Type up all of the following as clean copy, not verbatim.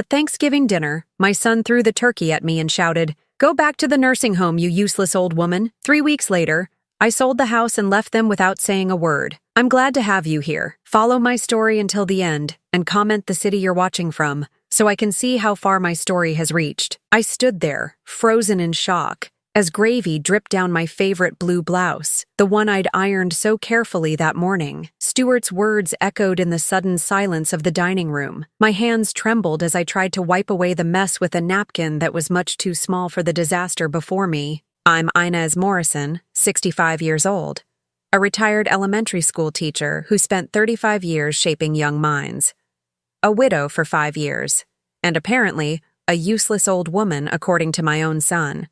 At Thanksgiving dinner, my son threw the turkey at me and shouted, "Go back to the nursing home, you useless old woman." 3 weeks later, I sold the house and left them without saying a word. I'm glad to have you here. Follow my story until the end and comment the city you're watching from so I can see how far my story has reached. I stood there, frozen in shock, as gravy dripped down my favorite blue blouse, the one I'd ironed so carefully that morning. Stuart's words echoed in the sudden silence of the dining room. My hands trembled as I tried to wipe away the mess with a napkin that was much too small for the disaster before me. I'm Inez Morrison, 65 years old, a retired elementary school teacher who spent 35 years shaping young minds, a widow for 5 years, and apparently a useless old woman according to my own son.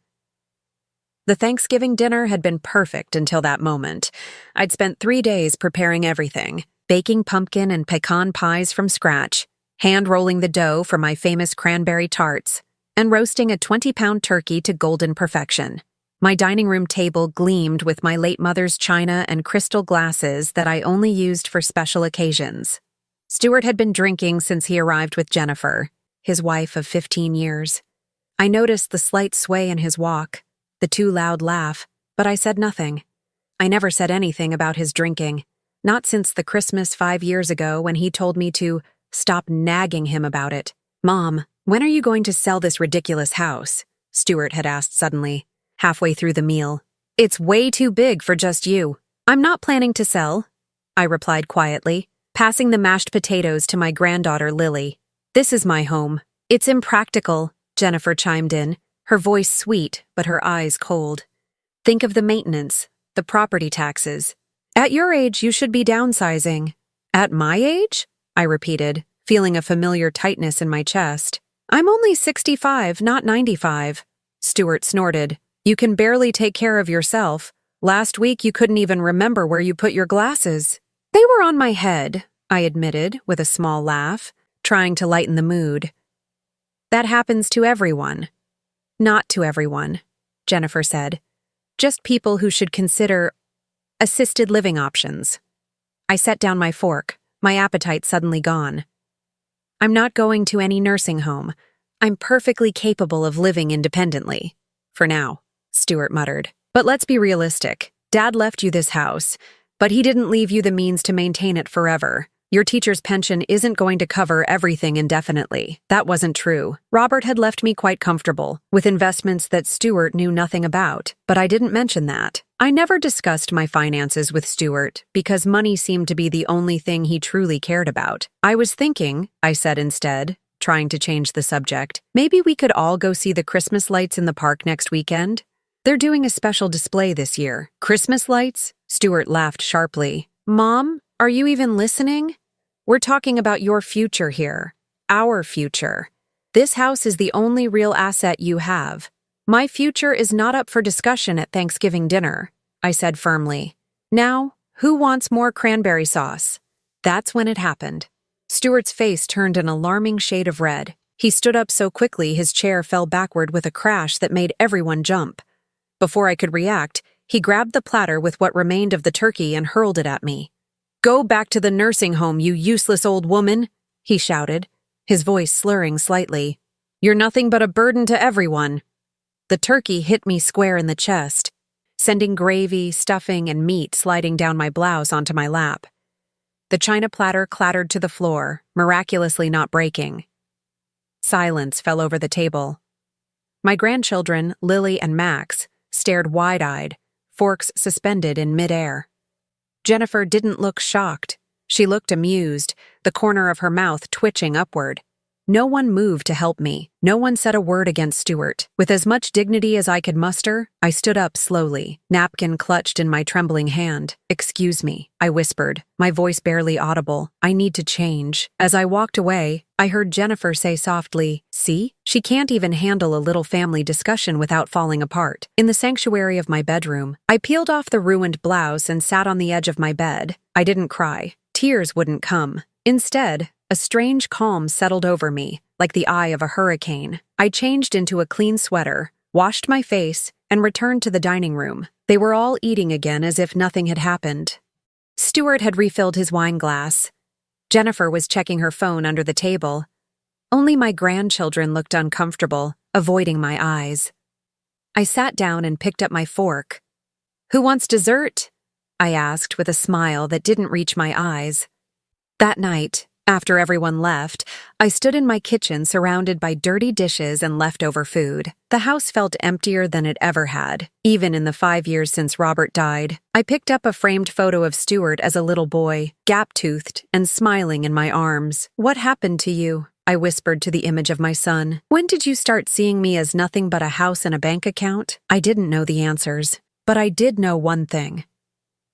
The Thanksgiving dinner had been perfect until that moment. I'd spent 3 days preparing everything, baking pumpkin and pecan pies from scratch, hand-rolling the dough for my famous cranberry tarts, and roasting a 20-pound turkey to golden perfection. My dining room table gleamed with my late mother's china and crystal glasses that I only used for special occasions. Stuart had been drinking since he arrived with Jennifer, his wife of 15 years. I noticed the slight sway in his walk, the too loud laugh, but I said nothing. I never said anything about his drinking, not since the Christmas 5 years ago when he told me to stop nagging him about it. "Mom, when are you going to sell this ridiculous house?" Stuart had asked suddenly, halfway through the meal. "It's way too big for just you." "I'm not planning to sell," I replied quietly, passing the mashed potatoes to my granddaughter Lily. "This is my home." "It's impractical," Jennifer chimed in, her voice sweet but her eyes cold. "Think of the maintenance, the property taxes. At your age, you should be downsizing." "At my age?" I repeated, feeling a familiar tightness in my chest. "I'm only 65, not 95. Stuart snorted. "You can barely take care of yourself. Last week you couldn't even remember where you put your glasses." "They were on my head," I admitted with a small laugh, trying to lighten the mood. "That happens to everyone." "Not to everyone," Jennifer said. "Just people who should consider assisted living options." I set down my fork, my appetite suddenly gone. "I'm not going to any nursing home. I'm perfectly capable of living independently. For now," Stuart muttered. "But let's be realistic. Dad left you this house, but he didn't leave you the means to maintain it forever. Your teacher's pension isn't going to cover everything indefinitely." That wasn't true. Robert had left me quite comfortable, with investments that Stuart knew nothing about, but I didn't mention that. I never discussed my finances with Stuart because money seemed to be the only thing he truly cared about. "I was thinking," I said instead, trying to change the subject, "maybe we could all go see the Christmas lights in the park next weekend. They're doing a special display this year." "Christmas lights?" Stuart laughed sharply. "Mom, are you even listening? We're talking about your future here. Our future. This house is the only real asset you have. My future is not up for discussion at Thanksgiving dinner," I said firmly. "Now, who wants more cranberry sauce?" That's when it happened. Stuart's face turned an alarming shade of red. He stood up so quickly his chair fell backward with a crash that made everyone jump. Before I could react, he grabbed the platter with what remained of the turkey and hurled it at me. "Go back to the nursing home, you useless old woman," he shouted, his voice slurring slightly. "You're nothing but a burden to everyone." The turkey hit me square in the chest, sending gravy, stuffing, and meat sliding down my blouse onto my lap. The china platter clattered to the floor, miraculously not breaking. Silence fell over the table. My grandchildren, Lily and Max, stared wide-eyed, forks suspended in midair. Jennifer didn't look shocked. She looked amused, the corner of her mouth twitching upward. No one moved to help me. No one said a word against Stuart. With as much dignity as I could muster, I stood up slowly, napkin clutched in my trembling hand. "Excuse me," I whispered, my voice barely audible. "I need to change." As I walked away, I heard Jennifer say softly, "See? She can't even handle a little family discussion without falling apart." In the sanctuary of my bedroom, I peeled off the ruined blouse and sat on the edge of my bed. I didn't cry. Tears wouldn't come. Instead, a strange calm settled over me, like the eye of a hurricane. I changed into a clean sweater, washed my face, and returned to the dining room. They were all eating again as if nothing had happened. Stuart had refilled his wine glass. Jennifer was checking her phone under the table. Only my grandchildren looked uncomfortable, avoiding my eyes. I sat down and picked up my fork. "Who wants dessert?" I asked with a smile that didn't reach my eyes. That night, after everyone left, I stood in my kitchen surrounded by dirty dishes and leftover food. The house felt emptier than it ever had, even in the 5 years since Robert died. I picked up a framed photo of Stuart as a little boy, gap-toothed and smiling in my arms. "What happened to you?" I whispered to the image of my son. "When did you start seeing me as nothing but a house and a bank account?" I didn't know the answers, but I did know one thing.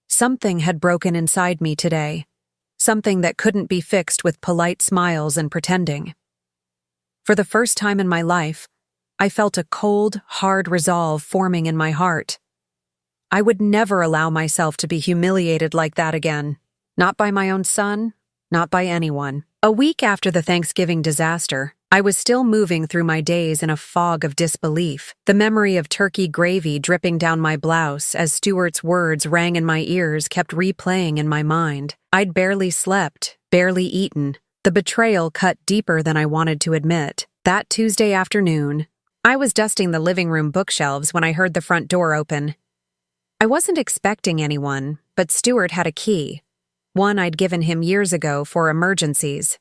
Something had broken inside me today. Something that couldn't be fixed with polite smiles and pretending. For the first time in my life, I felt a cold, hard resolve forming in my heart. I would never allow myself to be humiliated like that again. Not by my own son, not by anyone. A week after the Thanksgiving disaster, I was still moving through my days in a fog of disbelief. The memory of turkey gravy dripping down my blouse as Stuart's words rang in my ears kept replaying in my mind. I'd barely slept, barely eaten. The betrayal cut deeper than I wanted to admit. That Tuesday afternoon, I was dusting the living room bookshelves when I heard the front door open. I wasn't expecting anyone, but Stuart had a key, one I'd given him years ago for emergencies.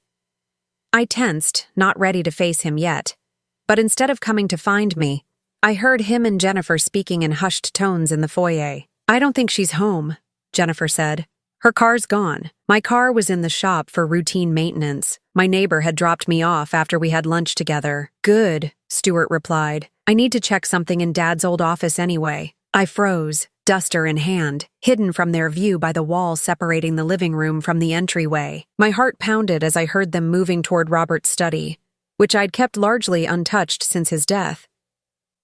I tensed, not ready to face him yet. But instead of coming to find me, I heard him and Jennifer speaking in hushed tones in the foyer. "I don't think she's home," Jennifer said. "Her car's gone. My car was in the shop for routine maintenance. My neighbor had dropped me off after we had lunch together." "Good," Stuart replied. "I need to check something in Dad's old office anyway." I froze, duster in hand, hidden from their view by the wall separating the living room from the entryway. My heart pounded as I heard them moving toward Robert's study, which I'd kept largely untouched since his death.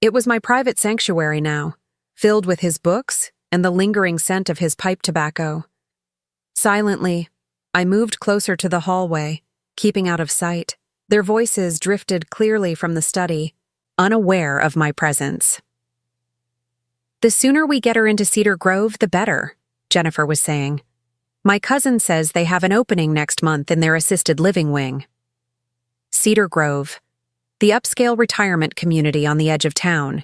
It was my private sanctuary now, filled with his books and the lingering scent of his pipe tobacco. Silently, I moved closer to the hallway, keeping out of sight. Their voices drifted clearly from the study, unaware of my presence. "The sooner we get her into Cedar Grove, the better," Jennifer was saying. "My cousin says they have an opening next month in their assisted living wing." Cedar Grove, the upscale retirement community on the edge of town.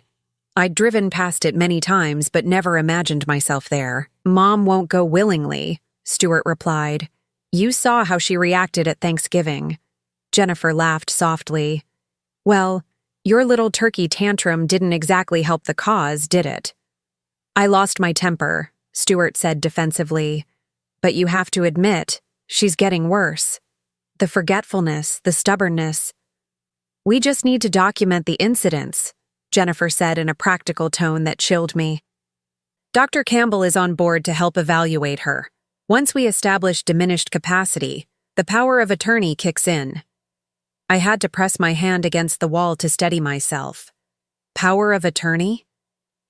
I'd driven past it many times but never imagined myself there. "Mom won't go willingly," Stuart replied. "You saw how she reacted at Thanksgiving." Jennifer laughed softly. "Well, your little turkey tantrum didn't exactly help the cause, did it?" "I lost my temper," Stuart said defensively. "But you have to admit, she's getting worse. The forgetfulness, the stubbornness. We just need to document the incidents," Jennifer said in a practical tone that chilled me. "Dr. Campbell is on board to help evaluate her. Once we establish diminished capacity, the power of attorney kicks in." I had to press my hand against the wall to steady myself. Power of attorney?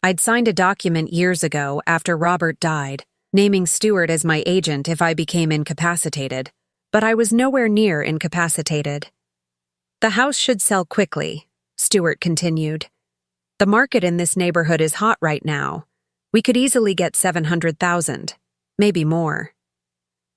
I'd signed a document years ago after Robert died, naming Stuart as my agent if I became incapacitated, but I was nowhere near incapacitated. "The house should sell quickly," Stuart continued. "The market in this neighborhood is hot right now. We could easily get $700,000, maybe more.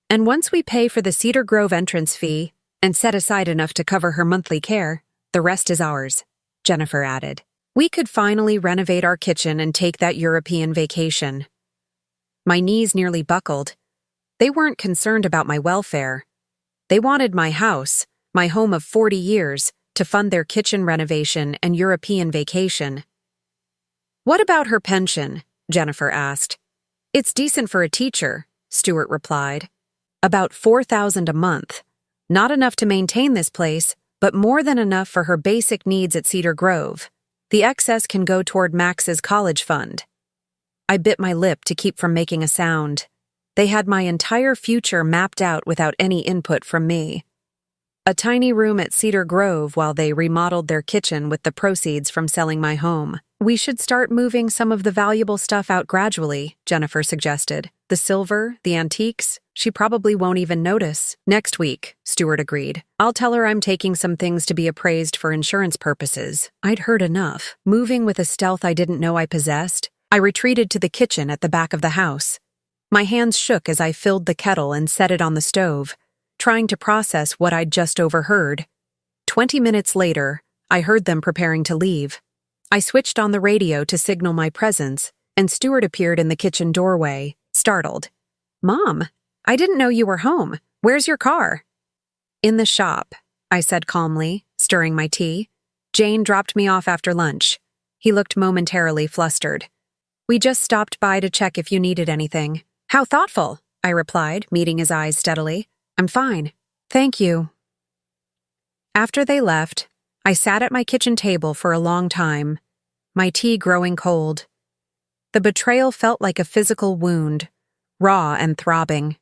And once we pay for the Cedar Grove entrance fee and set aside enough to cover her monthly care, the rest is ours," Jennifer added. "We could finally renovate our kitchen and take that European vacation." My knees nearly buckled. They weren't concerned about my welfare. They wanted my house, my home of 40 years, to fund their kitchen renovation and European vacation. "What about her pension?" Jennifer asked. "It's decent for a teacher," Stuart replied. "About $4,000 a month. Not enough to maintain this place, but more than enough for her basic needs at Cedar Grove. The excess can go toward Max's college fund." I bit my lip to keep from making a sound. They had my entire future mapped out without any input from me. A tiny room at Cedar Grove while they remodeled their kitchen with the proceeds from selling my home. "We should start moving some of the valuable stuff out gradually," Jennifer suggested. "The silver, the antiques, she probably won't even notice." "Next week," Stuart agreed. "I'll tell her I'm taking some things to be appraised for insurance purposes." I'd heard enough. Moving with a stealth I didn't know I possessed, I retreated to the kitchen at the back of the house. My hands shook as I filled the kettle and set it on the stove, trying to process what I'd just overheard. 20 minutes later, I heard them preparing to leave. I switched on the radio to signal my presence, and Stuart appeared in the kitchen doorway, startled. "Mom, I didn't know you were home. Where's your car?" "In the shop," I said calmly, stirring my tea. "Jane dropped me off after lunch." He looked momentarily flustered. "We just stopped by to check if you needed anything." "How thoughtful," I replied, meeting his eyes steadily. "I'm fine. Thank you." After they left, I sat at my kitchen table for a long time, my tea growing cold. The betrayal felt like a physical wound, raw and throbbing.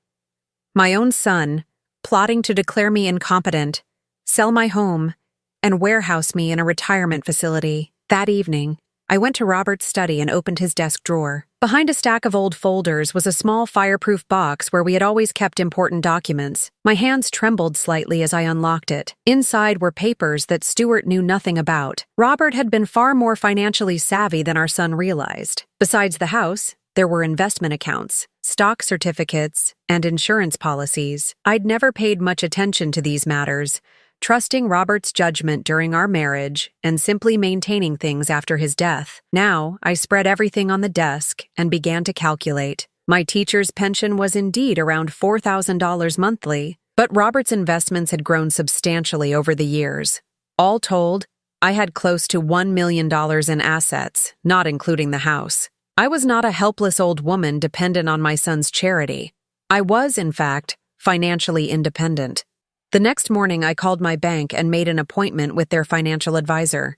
My own son, plotting to declare me incompetent, sell my home, and warehouse me in a retirement facility. That evening, I went to Robert's study and opened his desk drawer. Behind a stack of old folders was a small fireproof box where we had always kept important documents. My hands trembled slightly as I unlocked it. Inside were papers that Stuart knew nothing about. Robert had been far more financially savvy than our son realized. Besides the house, there were investment accounts, stock certificates, and insurance policies. I'd never paid much attention to these matters, trusting Robert's judgment during our marriage and simply maintaining things after his death. Now, I spread everything on the desk and began to calculate. My teacher's pension was indeed around $4,000 monthly, but Robert's investments had grown substantially over the years. All told, I had close to $1 million in assets, not including the house. I was not a helpless old woman dependent on my son's charity. I was, in fact, financially independent. The next morning, I called my bank and made an appointment with their financial advisor.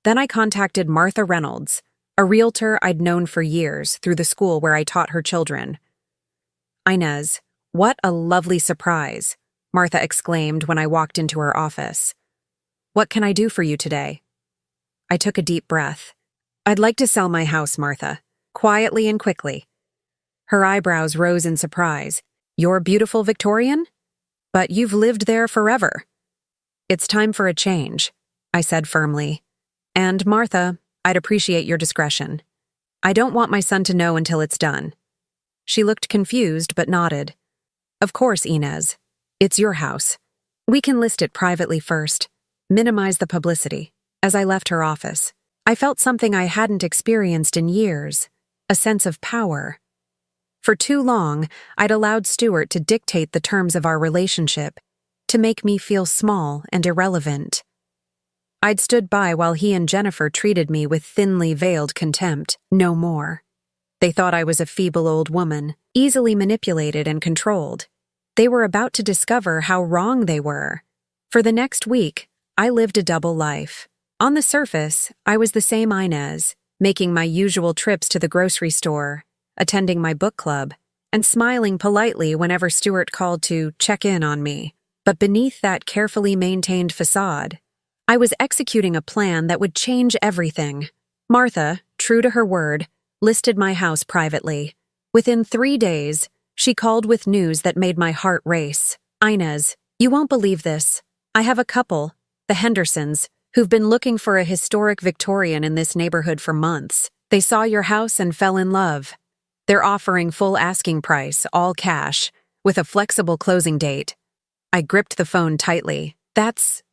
Then I contacted Martha Reynolds, a realtor I'd known for years through the school where I taught her children. "Inez, what a lovely surprise," Martha exclaimed when I walked into her office. "What can I do for you today?" I took a deep breath. "I'd like to sell my house, Martha, quietly and quickly." Her eyebrows rose in surprise. "You're beautiful Victorian? But you've lived there forever." "It's time for a change," I said firmly. "And, Martha, I'd appreciate your discretion. I don't want my son to know until it's done." She looked confused but nodded. "Of course, Inez. It's your house. We can list it privately first. Minimize the publicity." As I left her office, I felt something I hadn't experienced in years, a sense of power. For too long, I'd allowed Stuart to dictate the terms of our relationship, to make me feel small and irrelevant. I'd stood by while he and Jennifer treated me with thinly veiled contempt, no more. They thought I was a feeble old woman, easily manipulated and controlled. They were about to discover how wrong they were. For the next week, I lived a double life. On the surface, I was the same Inez, making my usual trips to the grocery store, attending my book club, and smiling politely whenever Stuart called to check in on me. But beneath that carefully maintained facade, I was executing a plan that would change everything. Martha, true to her word, listed my house privately. Within 3 days, she called with news that made my heart race. "Inez, you won't believe this. I have a couple, the Hendersons, who've been looking for a historic Victorian in this neighborhood for months. They saw your house and fell in love. They're offering full asking price, all cash, with a flexible closing date." I gripped the phone tightly. That's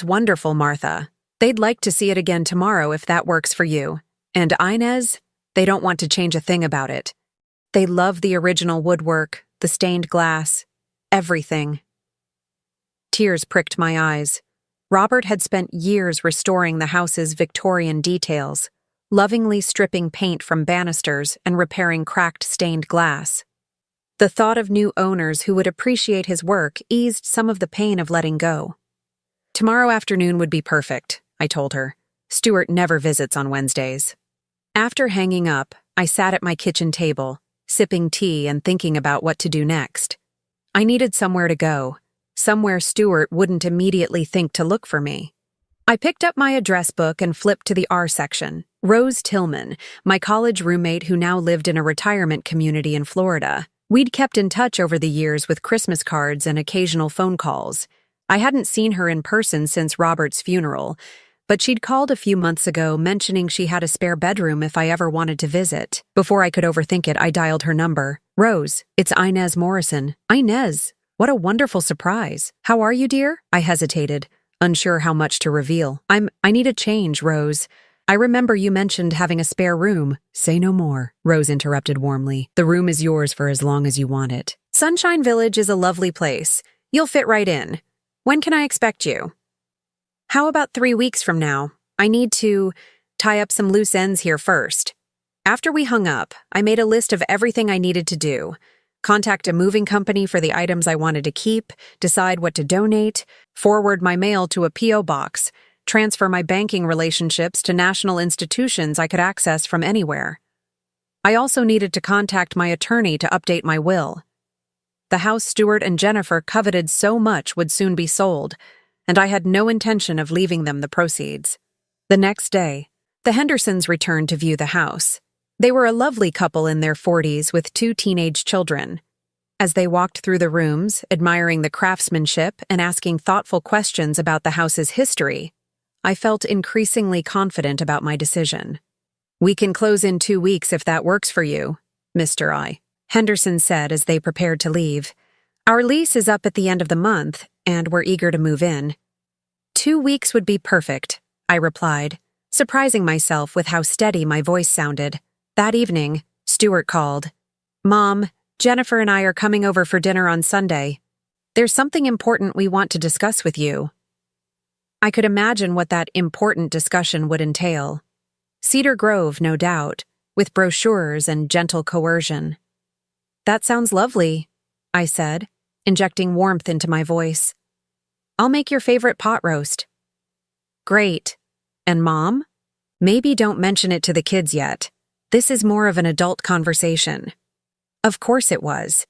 wonderful, Martha. They'd like to see it again tomorrow if that works for you. And Inez, they don't want to change a thing about it. They love the original woodwork, the stained glass, everything. Tears pricked my eyes. Robert had spent years restoring the house's Victorian details, lovingly stripping paint from banisters and repairing cracked stained glass. The thought of new owners who would appreciate his work eased some of the pain of letting go. "Tomorrow afternoon would be perfect," I told her. "Stuart never visits on Wednesdays." After hanging up, I sat at my kitchen table, sipping tea and thinking about what to do next. I needed somewhere to go, somewhere Stuart wouldn't immediately think to look for me. I picked up my address book and flipped to the R section. Rose Tillman, my college roommate who now lived in a retirement community in Florida. We'd kept in touch over the years with Christmas cards and occasional phone calls. I hadn't seen her in person since Robert's funeral, but she'd called a few months ago mentioning she had a spare bedroom if I ever wanted to visit. Before I could overthink it, I dialed her number. "Rose, it's Inez Morrison." "Inez, what a wonderful surprise. How are you, dear?" I hesitated, unsure how much to reveal. I need a change, Rose. I remember you mentioned having a spare room. Say no more, Rose interrupted warmly. The room is yours for as long as you want it. Sunshine Village is a lovely place. You'll fit right in. When can I expect you? How about 3 weeks from now? I need to tie up some loose ends here first. After we hung up, I made a list of everything I needed to do. Contact a moving company for the items I wanted to keep, decide what to donate, forward my mail to a P.O. box, transfer my banking relationships to national institutions I could access from anywhere. I also needed to contact my attorney to update my will. The house Stuart and Jennifer coveted so much would soon be sold, and I had no intention of leaving them the proceeds. The next day, the Hendersons returned to view the house. They were a lovely couple in their 40s with 2 teenage children. As they walked through the rooms, admiring the craftsmanship and asking thoughtful questions about the house's history, I felt increasingly confident about my decision. We can close in 2 weeks if that works for you, Mr. I. Henderson said as they prepared to leave. Our lease is up at the end of the month, and we're eager to move in. 2 weeks would be perfect, I replied, surprising myself with how steady my voice sounded. That evening, Stuart called. Mom, Jennifer and I are coming over for dinner on Sunday. There's something important we want to discuss with you. I could imagine what that important discussion would entail. Cedar Grove, no doubt, with brochures and gentle coercion. That sounds lovely, I said, injecting warmth into my voice. I'll make your favorite pot roast. Great. And Mom? Maybe don't mention it to the kids yet. This is more of an adult conversation. Of course it was.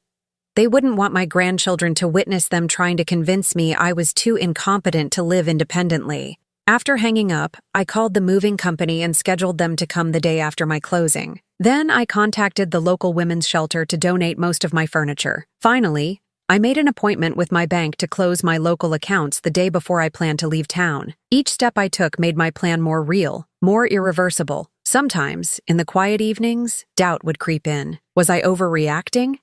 They wouldn't want my grandchildren to witness them trying to convince me I was too incompetent to live independently. After hanging up, I called the moving company and scheduled them to come the day after my closing. Then I contacted the local women's shelter to donate most of my furniture. Finally, I made an appointment with my bank to close my local accounts the day before I planned to leave town. Each step I took made my plan more real, more irreversible. Sometimes, in the quiet evenings, doubt would creep in. Was I overreacting?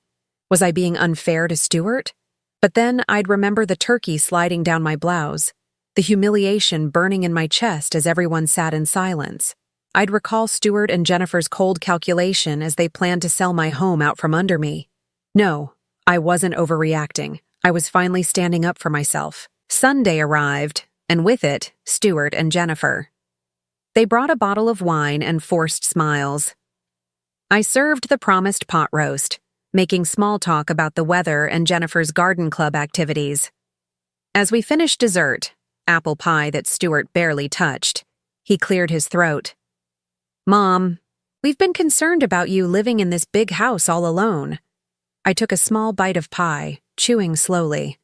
Was I being unfair to Stuart? But then I'd remember the turkey sliding down my blouse, the humiliation burning in my chest as everyone sat in silence. I'd recall Stuart and Jennifer's cold calculation as they planned to sell my home out from under me. No, I wasn't overreacting. I was finally standing up for myself. Sunday arrived, and with it, Stuart and Jennifer. They brought a bottle of wine and forced smiles. I served the promised pot roast, making small talk about the weather and Jennifer's garden club activities. As we finished dessert, apple pie that Stuart barely touched, he cleared his throat. Mom, we've been concerned about you living in this big house all alone. I took a small bite of pie, chewing slowly.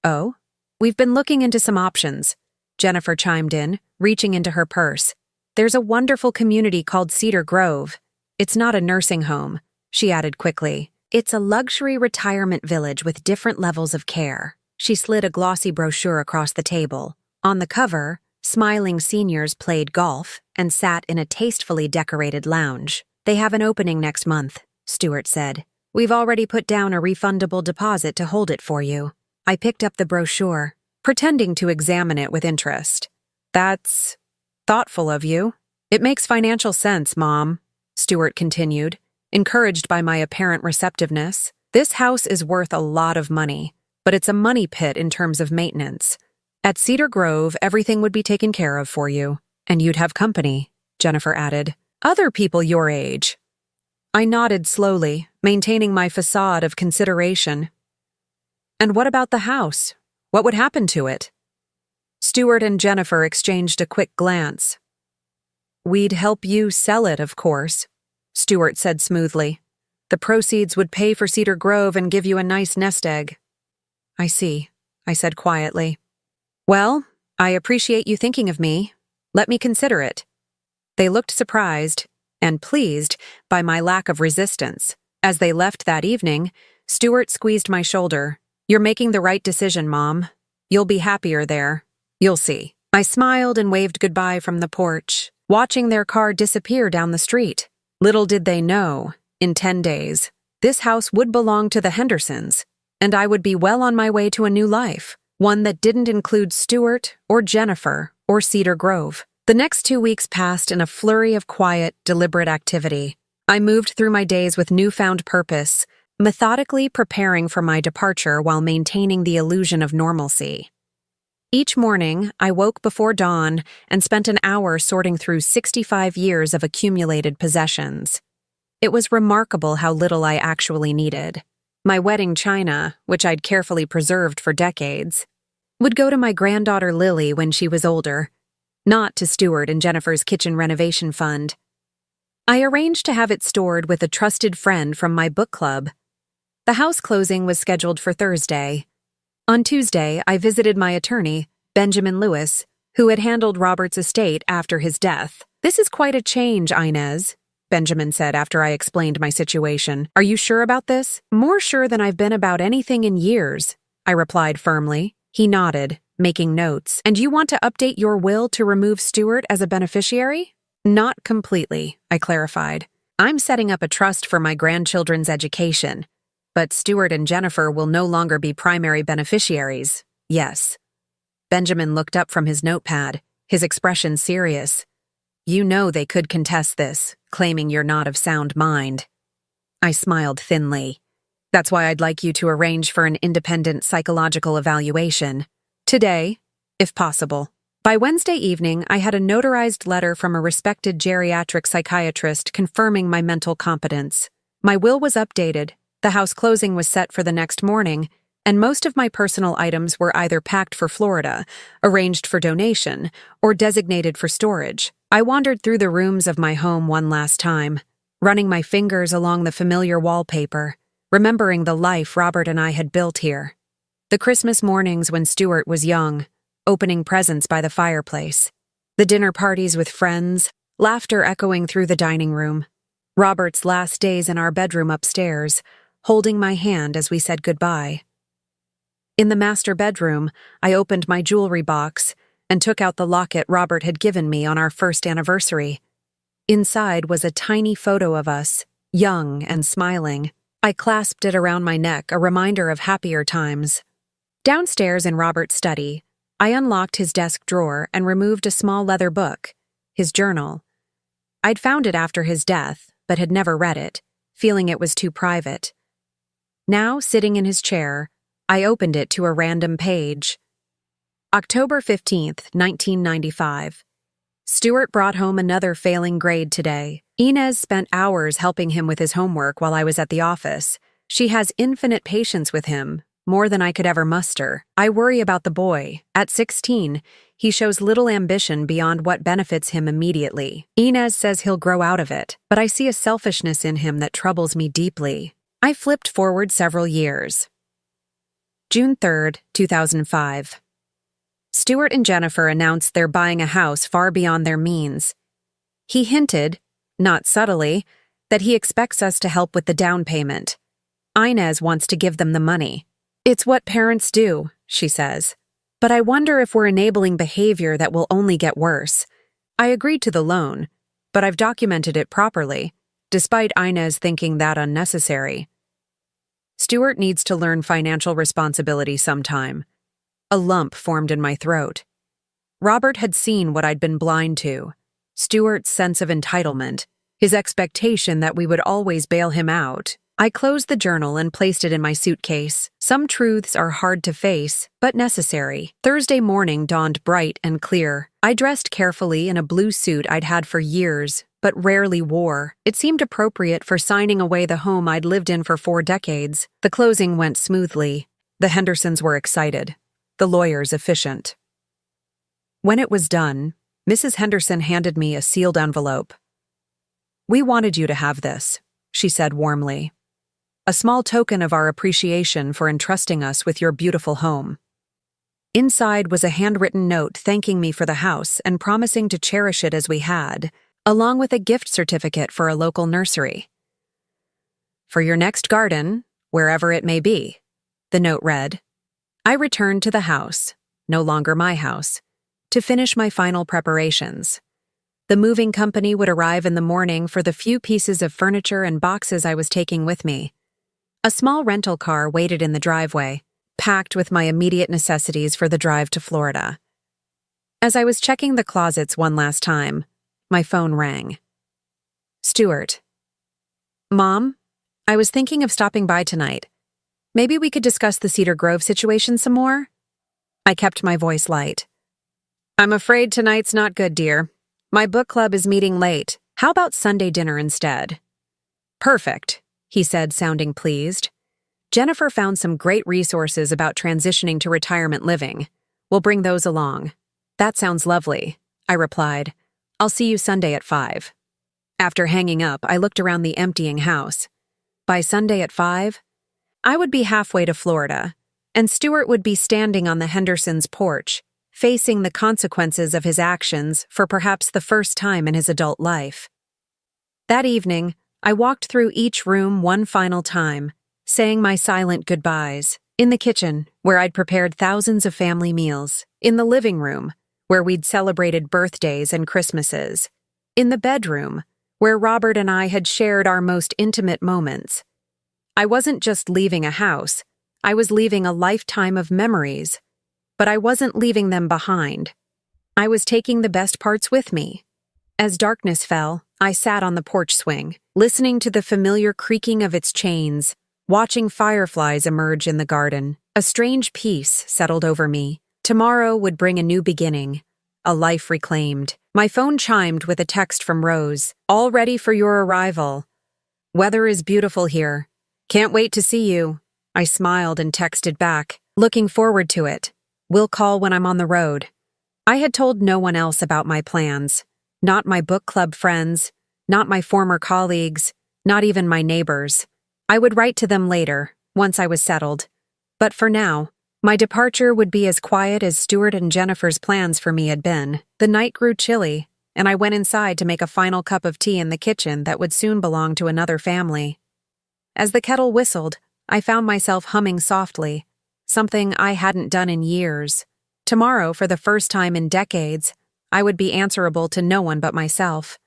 Oh? We've been looking into some options, Jennifer chimed in, reaching into her purse. There's a wonderful community called Cedar Grove. It's not a nursing home, she added quickly. It's a luxury retirement village with different levels of care. She slid a glossy brochure across the table. On the cover, smiling seniors played golf and sat in a tastefully decorated lounge. They have an opening next month, Stuart said. We've already put down a refundable deposit to hold it for you. I picked up the brochure, pretending to examine it with interest. That's thoughtful of you. It makes financial sense, Mom, Stuart continued, encouraged by my apparent receptiveness. This house is worth a lot of money, but it's a money pit in terms of maintenance. At Cedar Grove, everything would be taken care of for you, and you'd have company, Jennifer added. Other people your age. I nodded slowly, maintaining my facade of consideration. And what about the house? What would happen to it? Stuart and Jennifer exchanged a quick glance. We'd help you sell it, of course, Stuart said smoothly. The proceeds would pay for Cedar Grove and give you a nice nest egg. I see, I said quietly. Well, I appreciate you thinking of me. Let me consider it. They looked surprised and pleased by my lack of resistance. As they left that evening, Stuart squeezed my shoulder. You're making the right decision, Mom. You'll be happier there. You'll see. I smiled and waved goodbye from the porch, watching their car disappear down the street. Little did they know, in 10 days, this house would belong to the Hendersons, and I would be well on my way to a new life, one that didn't include Stuart or Jennifer or Cedar Grove. The next 2 weeks passed in a flurry of quiet, deliberate activity. I moved through my days with newfound purpose, methodically preparing for my departure while maintaining the illusion of normalcy. Each morning, I woke before dawn and spent an hour sorting through 65 years of accumulated possessions. It was remarkable how little I actually needed. My wedding china, which I'd carefully preserved for decades, would go to my granddaughter Lily when she was older, not to Stuart and Jennifer's kitchen renovation fund. I arranged to have it stored with a trusted friend from my book club. The house closing was scheduled for Thursday. On Tuesday, I visited my attorney, Benjamin Lewis, who had handled Robert's estate after his death. "This is quite a change, Inez," Benjamin said after I explained my situation. "Are you sure about this?" "More sure than I've been about anything in years," I replied firmly. He nodded, making notes. "And you want to update your will to remove Stuart as a beneficiary?" "Not completely," I clarified. "I'm setting up a trust for my grandchildren's education. But Stuart and Jennifer will no longer be primary beneficiaries. Yes." Benjamin looked up from his notepad, his expression serious. "You know they could contest this, claiming you're not of sound mind." I smiled thinly. "That's why I'd like you to arrange for an independent psychological evaluation. Today, if possible." By Wednesday evening, I had a notarized letter from a respected geriatric psychiatrist confirming my mental competence. My will was updated, the house closing was set for the next morning, and most of my personal items were either packed for Florida, arranged for donation, or designated for storage. I wandered through the rooms of my home one last time, running my fingers along the familiar wallpaper, remembering the life Robert and I had built here. The Christmas mornings when Stuart was young, opening presents by the fireplace, the dinner parties with friends, laughter echoing through the dining room, Robert's last days in our bedroom upstairs, holding my hand as we said goodbye. In the master bedroom, I opened my jewelry box and took out the locket Robert had given me on our first anniversary. Inside was a tiny photo of us, young and smiling. I clasped it around my neck, a reminder of happier times. Downstairs in Robert's study, I unlocked his desk drawer and removed a small leather book, his journal. I'd found it after his death, but had never read it, feeling it was too private. Now, sitting in his chair, I opened it to a random page. October 15th, 1995. Stuart brought home another failing grade today. Inez spent hours helping him with his homework while I was at the office. She has infinite patience with him, more than I could ever muster. I worry about the boy. At 16, he shows little ambition beyond what benefits him immediately. Inez says he'll grow out of it, but I see a selfishness in him that troubles me deeply. I flipped forward several years. June 3rd, 2005. Stuart and Jennifer announced they're buying a house far beyond their means. He hinted, not subtly, that he expects us to help with the down payment. Inez wants to give them the money. "It's what parents do," she says. "But I wonder if we're enabling behavior that will only get worse." I agreed to the loan, but I've documented it properly, despite Inez thinking that unnecessary. Stuart needs to learn financial responsibility sometime. A lump formed in my throat. Robert had seen what I'd been blind to. Stuart's sense of entitlement, his expectation that we would always bail him out. I closed the journal and placed it in my suitcase. Some truths are hard to face, but necessary. Thursday morning dawned bright and clear. I dressed carefully in a blue suit I'd had for years, but rarely wore. It seemed appropriate for signing away the home I'd lived in for 4 decades. The closing went smoothly. The Hendersons were excited. The lawyers efficient. When it was done, Mrs. Henderson handed me a sealed envelope. "We wanted you to have this," she said warmly. "A small token of our appreciation for entrusting us with your beautiful home." Inside was a handwritten note thanking me for the house and promising to cherish it as we had, along with a gift certificate for a local nursery. "For your next garden, wherever it may be," the note read. I returned to the house, no longer my house, to finish my final preparations. The moving company would arrive in the morning for the few pieces of furniture and boxes I was taking with me. A small rental car waited in the driveway. packed with my immediate necessities for the drive to Florida. As I was checking the closets one last time, my phone rang. Stuart. Mom, I was thinking of stopping by tonight. Maybe we could discuss the Cedar Grove situation some more? I kept my voice light. I'm afraid tonight's not good, dear. My book club is meeting late. How about Sunday dinner instead? Perfect, he said, sounding pleased. Jennifer found some great resources about transitioning to retirement living. We'll bring those along. That sounds lovely, I replied. I'll see you Sunday at 5. After hanging up, I looked around the emptying house. By Sunday at 5, I would be halfway to Florida, and Stuart would be standing on the Hendersons' porch, facing the consequences of his actions for perhaps the first time in his adult life. That evening, I walked through each room one final time, saying my silent goodbyes. In the kitchen, where I'd prepared thousands of family meals. In the living room, where we'd celebrated birthdays and Christmases. In the bedroom, where Robert and I had shared our most intimate moments. I wasn't just leaving a house, I was leaving a lifetime of memories. But I wasn't leaving them behind. I was taking the best parts with me. As darkness fell, I sat on the porch swing, listening to the familiar creaking of its chains, watching fireflies emerge in the garden. A strange peace settled over me. Tomorrow would bring a new beginning, a life reclaimed. My phone chimed with a text from Rose. All ready for your arrival. Weather is beautiful here. Can't wait to see you. I smiled and texted back, looking forward to it. We'll call when I'm on the road. I had told no one else about my plans. Not my book club friends, not my former colleagues, not even my neighbors. I would write to them later, once I was settled. But for now, my departure would be as quiet as Stuart and Jennifer's plans for me had been. The night grew chilly, and I went inside to make a final cup of tea in the kitchen that would soon belong to another family. As the kettle whistled, I found myself humming softly, something I hadn't done in years. Tomorrow, for the first time in decades, I would be answerable to no one but myself.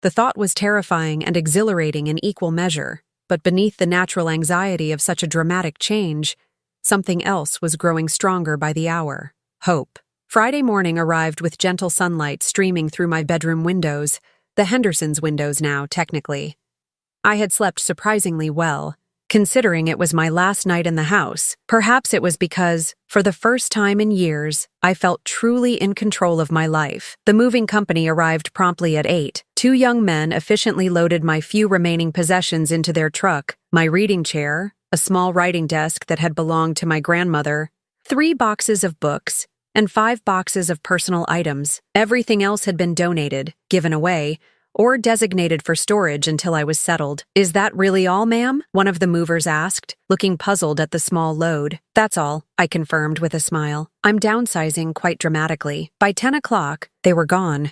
The thought was terrifying and exhilarating in equal measure, but beneath the natural anxiety of such a dramatic change, something else was growing stronger by the hour. Hope. Friday morning arrived with gentle sunlight streaming through my bedroom windows, the Hendersons' windows now, technically. I had slept surprisingly well, considering it was my last night in the house. Perhaps it was because, for the first time in years, I felt truly in control of my life. The moving company arrived promptly at 8. 2 young men efficiently loaded my few remaining possessions into their truck, my reading chair, a small writing desk that had belonged to my grandmother, 3 boxes of books, and 5 boxes of personal items. Everything else had been donated, given away, or designated for storage until I was settled. Is that really all, ma'am? One of the movers asked, looking puzzled at the small load. That's all, I confirmed with a smile. I'm downsizing quite dramatically. By 10 o'clock, they were gone,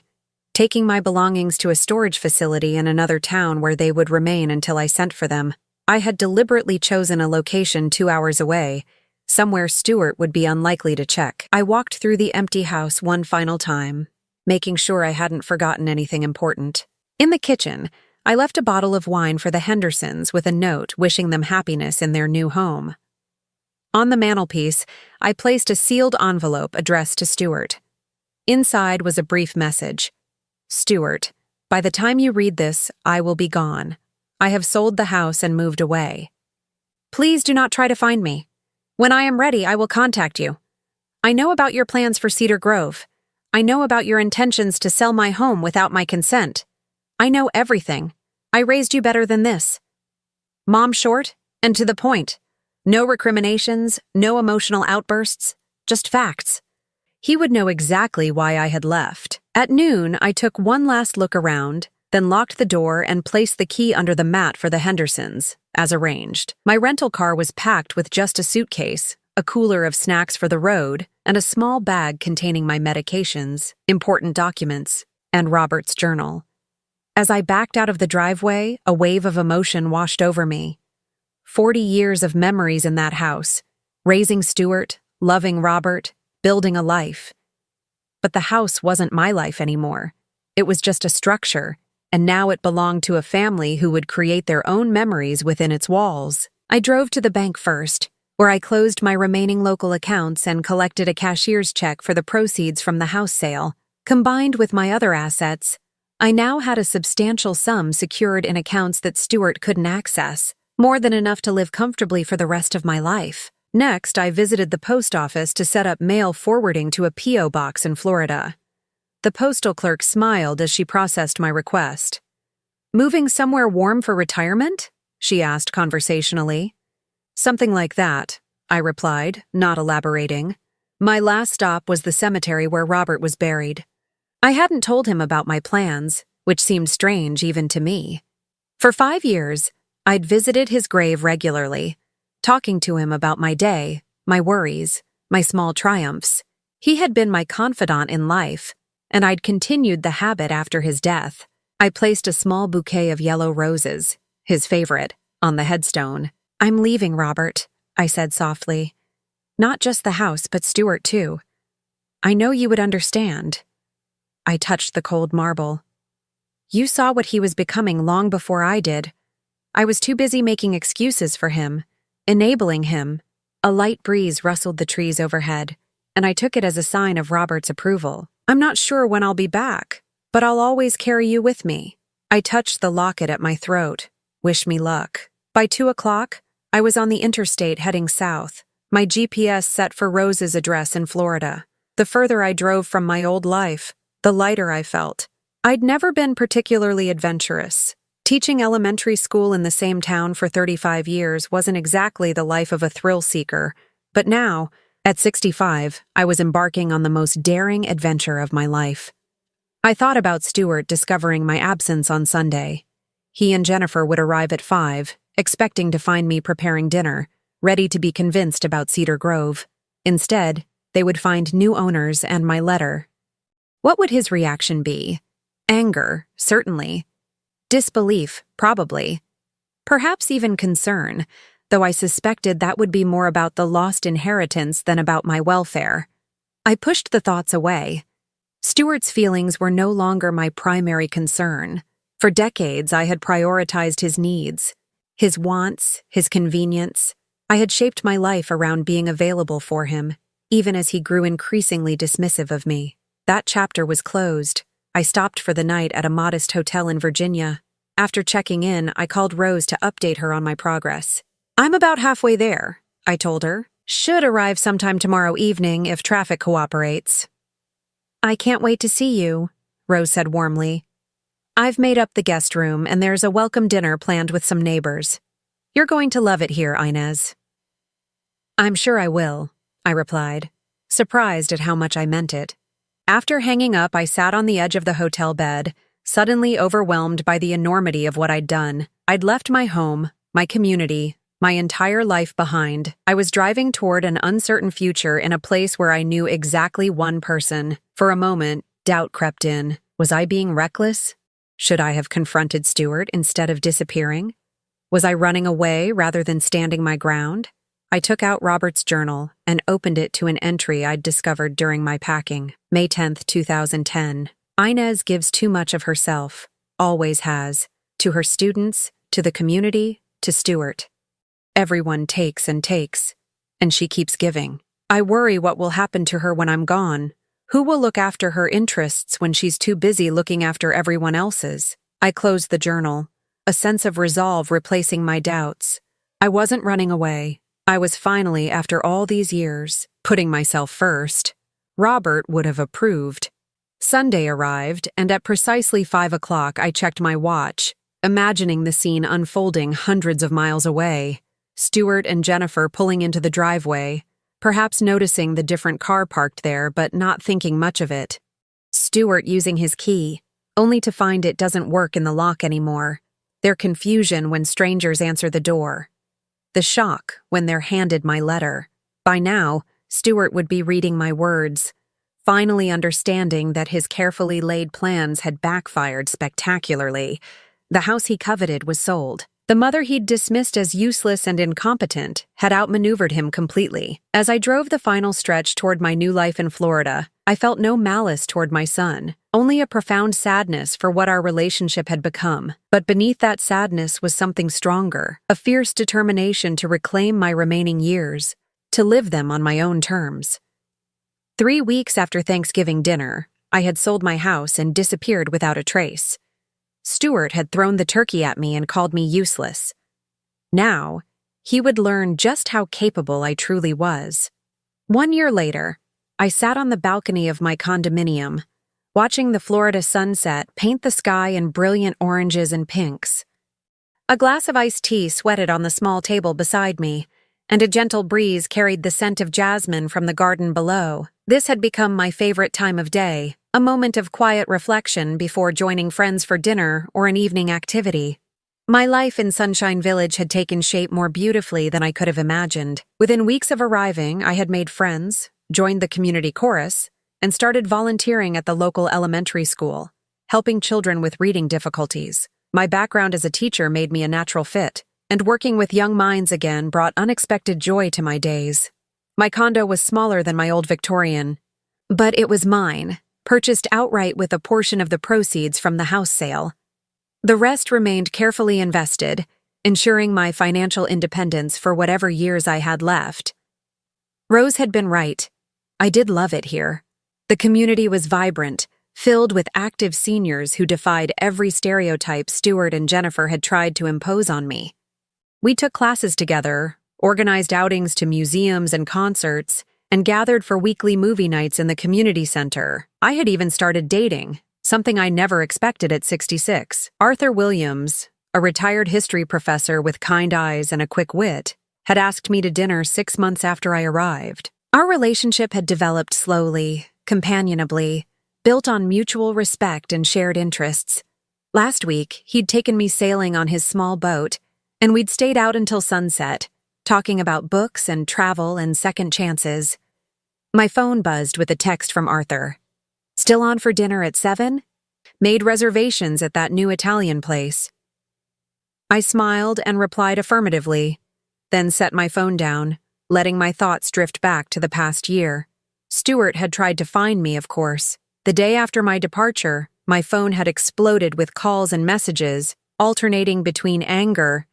taking my belongings to a storage facility in another town where they would remain until I sent for them. I had deliberately chosen a location 2 hours away, somewhere Stuart would be unlikely to check. I walked through the empty house one final time, making sure I hadn't forgotten anything important. In the kitchen, I left a bottle of wine for the Hendersons with a note wishing them happiness in their new home. On the mantelpiece, I placed a sealed envelope addressed to Stuart. Inside was a brief message. Stuart, by the time you read this, I will be gone. I have sold the house and moved away. Please do not try to find me. When I am ready, I will contact you. I know about your plans for Cedar Grove. I know about your intentions to sell my home without my consent. I know everything. I raised you better than this. Mom short and to the point. No recriminations, no emotional outbursts, just facts. He would know exactly why I had left. At noon, I took one last look around, then locked the door and placed the key under the mat for the Hendersons, as arranged. My rental car was packed with just a suitcase, a cooler of snacks for the road, and a small bag containing my medications, important documents, and Robert's journal. As I backed out of the driveway, a wave of emotion washed over me. 40 years of memories in that house, raising Stuart, loving Robert, building a life. But the house wasn't my life anymore. It was just a structure, and now it belonged to a family who would create their own memories within its walls. I drove to the bank first, where I closed my remaining local accounts and collected a cashier's check for the proceeds from the house sale. Combined with my other assets, I now had a substantial sum secured in accounts that Stuart couldn't access, more than enough to live comfortably for the rest of my life. Next, I visited the post office to set up mail forwarding to a P.O. box in Florida. The postal clerk smiled as she processed my request. "Moving somewhere warm for retirement?" she asked conversationally. "Something like that," I replied, not elaborating. My last stop was the cemetery where Robert was buried. I hadn't told him about my plans, which seemed strange even to me. For 5 years, I'd visited his grave regularly, talking to him about my day, my worries, my small triumphs. He had been my confidant in life, and I'd continued the habit after his death. I placed a small bouquet of yellow roses, his favorite, on the headstone. "I'm leaving, Robert," I said softly. "Not just the house, but Stuart too. I know you would understand." I touched the cold marble. "You saw what he was becoming long before I did. I was too busy making excuses for him, enabling him." A light breeze rustled the trees overhead, and I took it as a sign of Robert's approval. "I'm not sure when I'll be back, but I'll always carry you with me." I touched the locket at my throat. "Wish me luck." By 2 o'clock, I was on the interstate heading south, my GPS set for Rose's address in Florida. The further I drove from my old life, the lighter I felt. I'd never been particularly adventurous. Teaching elementary school in the same town for 35 years wasn't exactly the life of a thrill-seeker, but now, at 65, I was embarking on the most daring adventure of my life. I thought about Stuart discovering my absence on Sunday. He and Jennifer would arrive at 5, expecting to find me preparing dinner, ready to be convinced about Cedar Grove. Instead, they would find new owners and my letter. What would his reaction be? Anger, certainly. Disbelief, probably. Perhaps even concern, though I suspected that would be more about the lost inheritance than about my welfare. I pushed the thoughts away. Stuart's feelings were no longer my primary concern. For decades, I had prioritized his needs, his wants, his convenience. I had shaped my life around being available for him, even as he grew increasingly dismissive of me. That chapter was closed. I stopped for the night at a modest hotel in Virginia. After checking in, I called Rose to update her on my progress. "I'm about halfway there," I told her. "Should arrive sometime tomorrow evening if traffic cooperates." "I can't wait to see you," Rose said warmly. "I've made up the guest room, and there's a welcome dinner planned with some neighbors. You're going to love it here, Inez." "I'm sure I will," I replied, surprised at how much I meant it. After hanging up, I sat on the edge of the hotel bed, suddenly overwhelmed by the enormity of what I'd done. I'd left my home, my community, my entire life behind. I was driving toward an uncertain future in a place where I knew exactly one person. For a moment, doubt crept in. Was I being reckless? Should I have confronted Stuart instead of disappearing? Was I running away rather than standing my ground? I took out Robert's journal and opened it to an entry I'd discovered during my packing. May 10th, 2010. Inez gives too much of herself, always has, to her students, to the community, to Stuart. Everyone takes, and she keeps giving. I worry what will happen to her when I'm gone. Who will look after her interests when she's too busy looking after everyone else's? I closed the journal, a sense of resolve replacing my doubts. I wasn't running away. I was finally, after all these years, putting myself first. Robert would have approved. Sunday arrived, and at precisely 5 o'clock I checked my watch, imagining the scene unfolding hundreds of miles away. Stuart and Jennifer pulling into the driveway, perhaps noticing the different car parked there but not thinking much of it. Stuart using his key, only to find it doesn't work in the lock anymore. Their confusion when strangers answer the door. The shock when they're handed my letter. By now, Stuart would be reading my words, finally understanding that his carefully laid plans had backfired spectacularly. The house he coveted was sold. The mother he'd dismissed as useless and incompetent had outmaneuvered him completely. As I drove the final stretch toward my new life in Florida, I felt no malice toward my son. only a profound sadness for what our relationship had become. But beneath that sadness was something stronger, a fierce determination to reclaim my remaining years, to live them on my own terms. 3 weeks after Thanksgiving dinner, I had sold my house and disappeared without a trace. Stuart had thrown the turkey at me and called me useless. Now, he would learn just how capable I truly was. 1 year later, I sat on the balcony of my condominium, watching the Florida sunset paint the sky in brilliant oranges and pinks. A glass of iced tea sweated on the small table beside me, and a gentle breeze carried the scent of jasmine from the garden below. This had become my favorite time of day, a moment of quiet reflection before joining friends for dinner or an evening activity. My life in Sunshine Village had taken shape more beautifully than I could have imagined. Within weeks of arriving, I had made friends, joined the community chorus, and started volunteering at the local elementary school, helping children with reading difficulties. My background as a teacher made me a natural fit, and working with young minds again brought unexpected joy to my days. My condo was smaller than my old Victorian, but it was mine, purchased outright with a portion of the proceeds from the house sale. The rest remained carefully invested, ensuring my financial independence for whatever years I had left. Rose had been right. I did love it here. The community was vibrant, filled with active seniors who defied every stereotype Stuart and Jennifer had tried to impose on me. We took classes together, organized outings to museums and concerts, and gathered for weekly movie nights in the community center. I had even started dating, something I never expected at 66. Arthur Williams, a retired history professor with kind eyes and a quick wit, had asked me to dinner 6 months after I arrived. Our relationship had developed slowly, companionably, built on mutual respect and shared interests. Last week, he'd taken me sailing on his small boat, and we'd stayed out until sunset, talking about books and travel and second chances. My phone buzzed with a text from Arthur. Still on for dinner at 7? Made reservations at that new Italian place. I smiled and replied affirmatively, then set my phone down, letting my thoughts drift back to the past year. Stuart had tried to find me, of course. The day after my departure, my phone had exploded with calls and messages, alternating between anger,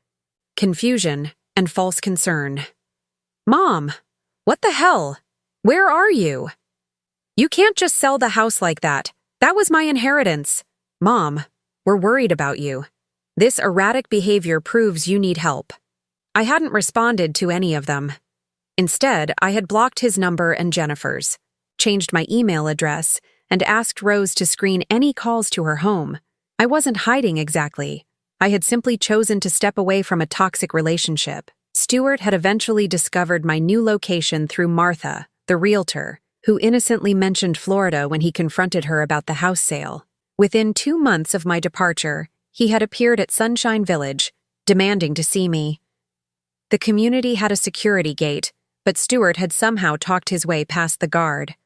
confusion, and false concern. Mom, what the hell? Where are you? You can't just sell the house like that. That was my inheritance. Mom, we're worried about you. This erratic behavior proves you need help. I hadn't responded to any of them. Instead, I had blocked his number and Jennifer's, changed my email address, and asked Rose to screen any calls to her home. I wasn't hiding exactly. I had simply chosen to step away from a toxic relationship. Stuart had eventually discovered my new location through Martha, the realtor, who innocently mentioned Florida when he confronted her about the house sale. Within 2 months of my departure, he had appeared at Sunshine Village, demanding to see me. The community had a security gate, but Stuart had somehow talked his way past the guard.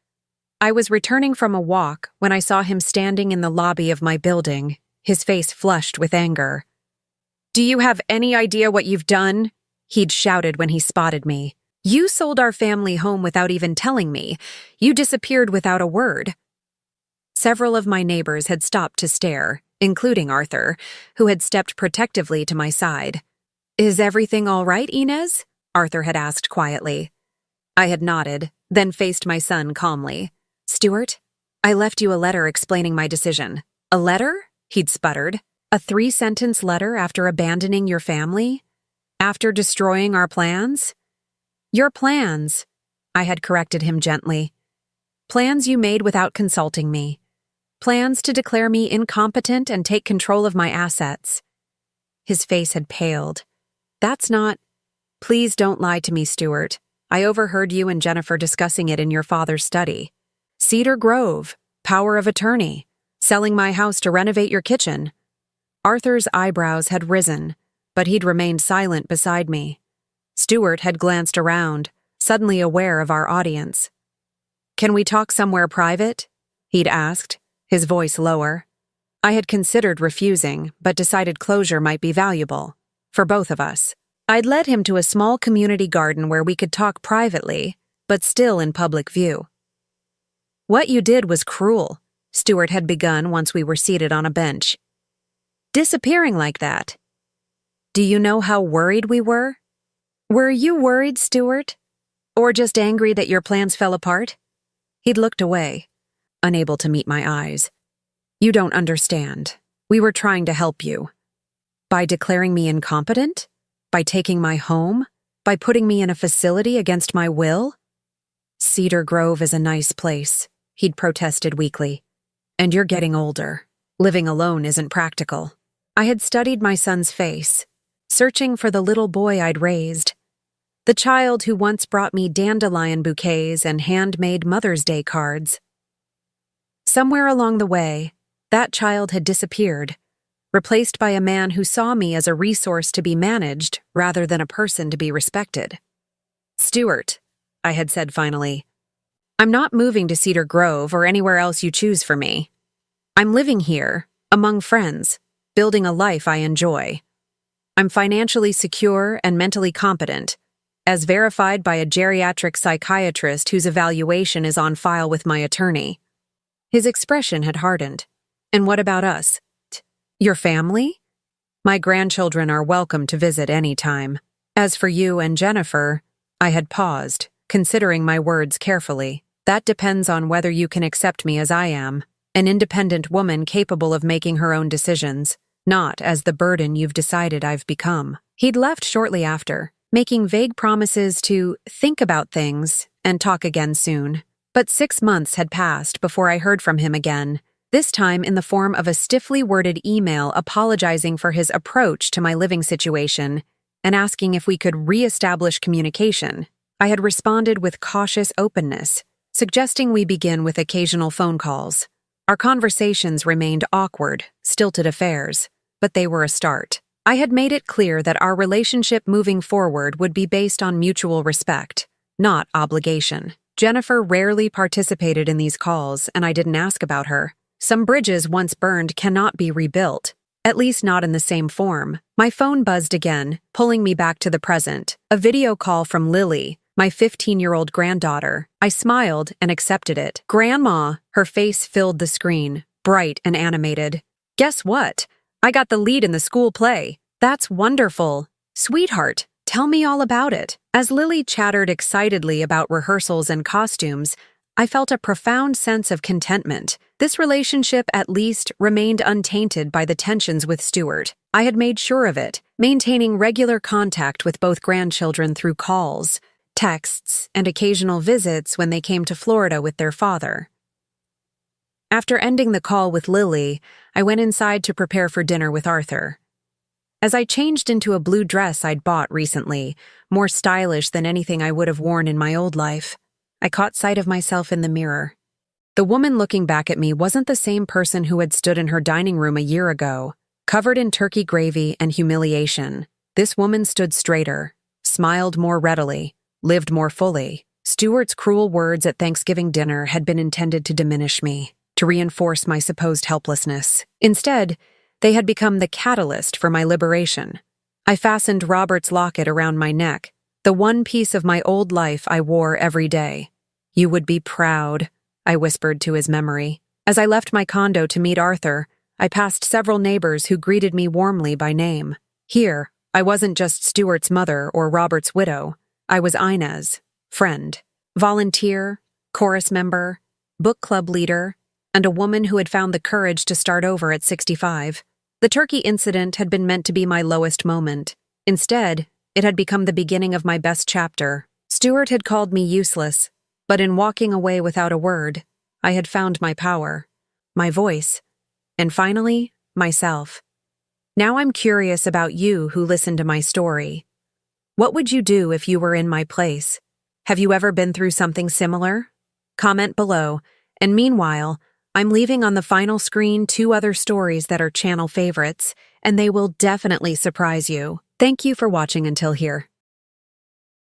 I was returning from a walk when I saw him standing in the lobby of my building, his face flushed with anger. "Do you have any idea what you've done?" he'd shouted when he spotted me. "You sold our family home without even telling me. You disappeared without a word." Several of my neighbors had stopped to stare, including Arthur, who had stepped protectively to my side. "Is everything all right, Inez?" Arthur had asked quietly. I had nodded, then faced my son calmly. "Stuart, I left you a letter explaining my decision." "A letter?" he'd sputtered. "A 3-sentence letter after abandoning your family? After destroying our plans?" "Your plans," I had corrected him gently. "Plans you made without consulting me. Plans to declare me incompetent and take control of my assets." His face had paled. "That's not—" "Please don't lie to me, Stuart. I overheard you and Jennifer discussing it in your father's study. Cedar Grove, power of attorney, selling my house to renovate your kitchen." Arthur's eyebrows had risen, but he'd remained silent beside me. Stuart had glanced around, suddenly aware of our audience. "Can we talk somewhere private?" he'd asked, his voice lower. I had considered refusing, but decided closure might be valuable, for both of us. I'd led him to a small community garden where we could talk privately, but still in public view. "What you did was cruel," Stuart had begun once we were seated on a bench. Disappearing like that. Do you know how worried we were? Were you worried, Stuart? Or just angry that your plans fell apart? He'd looked away, unable to meet my eyes. You don't understand. We were trying to help you. By declaring me incompetent? By taking my home? By putting me in a facility against my will? Cedar Grove is a nice place, he'd protested weakly. And you're getting older. Living alone isn't practical. I had studied my son's face, searching for the little boy I'd raised. The child who once brought me dandelion bouquets and handmade Mother's Day cards. Somewhere along the way, that child had disappeared, replaced by a man who saw me as a resource to be managed rather than a person to be respected. Stuart, I had said finally, I'm not moving to Cedar Grove or anywhere else you choose for me. I'm living here, among friends, building a life I enjoy. I'm financially secure and mentally competent, as verified by a geriatric psychiatrist whose evaluation is on file with my attorney. His expression had hardened. And what about us? Your family? My grandchildren are welcome to visit any time. As for you and Jennifer, I had paused, considering my words carefully. That depends on whether you can accept me as I am, an independent woman capable of making her own decisions, not as the burden you've decided I've become. He'd left shortly after, making vague promises to think about things and talk again soon. But 6 months had passed before I heard from him again, this time in the form of a stiffly worded email apologizing for his approach to my living situation and asking if we could re-establish communication. I had responded with cautious openness, suggesting we begin with occasional phone calls. Our conversations remained awkward, stilted affairs, but they were a start. I had made it clear that our relationship moving forward would be based on mutual respect, not obligation. Jennifer rarely participated in these calls, and I didn't ask about her. Some bridges once burned cannot be rebuilt, at least not in the same form. My phone buzzed again, pulling me back to the present. A video call from Lily, my 15-year-old granddaughter. I smiled and accepted it. Grandma, her face filled the screen, bright and animated. Guess what? I got the lead in the school play. That's wonderful. Sweetheart, tell me all about it. As Lily chattered excitedly about rehearsals and costumes, I felt a profound sense of contentment. This relationship, at least, remained untainted by the tensions with Stuart. I had made sure of it, maintaining regular contact with both grandchildren through calls, texts, and occasional visits when they came to Florida with their father. After ending the call with Lily, I went inside to prepare for dinner with Arthur. As I changed into a blue dress I'd bought recently, more stylish than anything I would have worn in my old life, I caught sight of myself in the mirror. The woman looking back at me wasn't the same person who had stood in her dining room a year ago, covered in turkey gravy and humiliation. This woman stood straighter, smiled more readily, lived more fully. Stuart's cruel words at Thanksgiving dinner had been intended to diminish me, to reinforce my supposed helplessness. Instead, they had become the catalyst for my liberation. I fastened Robert's locket around my neck, the one piece of my old life I wore every day. You would be proud, I whispered to his memory. As I left my condo to meet Arthur, I passed several neighbors who greeted me warmly by name. Here, I wasn't just Stuart's mother or Robert's widow. I was Inez, friend, volunteer, chorus member, book club leader, and a woman who had found the courage to start over at 65. The turkey incident had been meant to be my lowest moment. Instead, it had become the beginning of my best chapter. Stuart had called me useless, but in walking away without a word, I had found my power, my voice, and finally, myself. Now I'm curious about you who listened to my story. What would you do if you were in my place? Have you ever been through something similar? Comment below, and meanwhile, I'm leaving on the final screen 2 other stories that are channel favorites, and they will definitely surprise you. Thank you for watching until here.